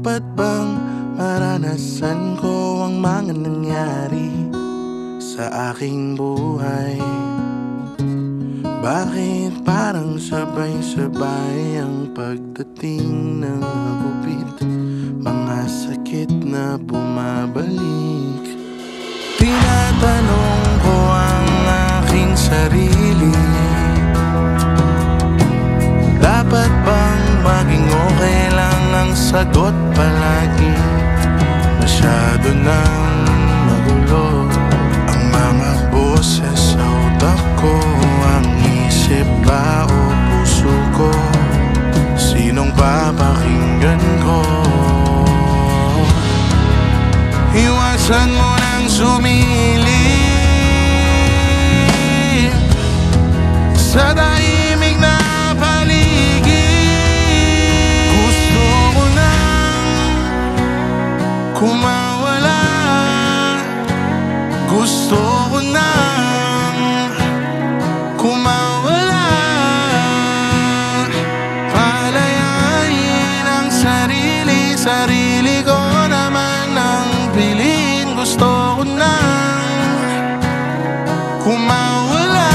Dapat bang maranasan ko ang mga nangyari sa aking buhay? Bakit parang sabay-sabay ang pagdating ng hagupit, mga sakit na bumabalik? Tinatanong ko ang aking sarili, dapat bang maging okay lang ang sagot palagi? Masyado nang magulo ang mga boses sa utak ko. Ang isip ba o puso ko? Sinong papakinggan ko? Iwasan mo nang sumilip sa tahimik na paligid. Gusto ko nang kumawala, gusto ko nang kumawala. Palayain ang sarili, sarili ko naman ang piliin. Gusto ko nang kumawala.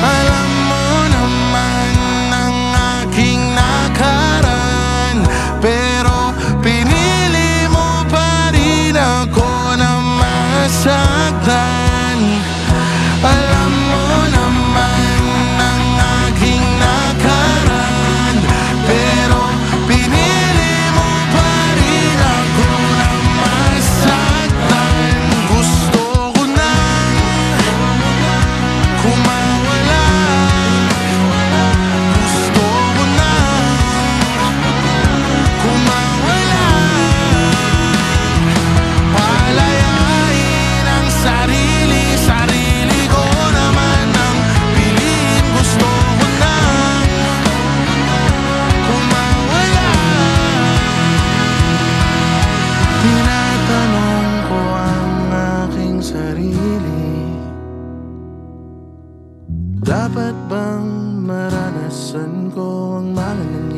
Alam mo naman ang aking nakaraan, pero pinili mo pa rin ako na masaktan. Gusto ko nang kumawala, gusto ko nang kumawala. Palayain ang sarili, sarili ko naman ang piliin. Gusto ko nang kumawala. Tinatanong ko ang aking sarili, dapat bang maranasan ko ang mga nangyari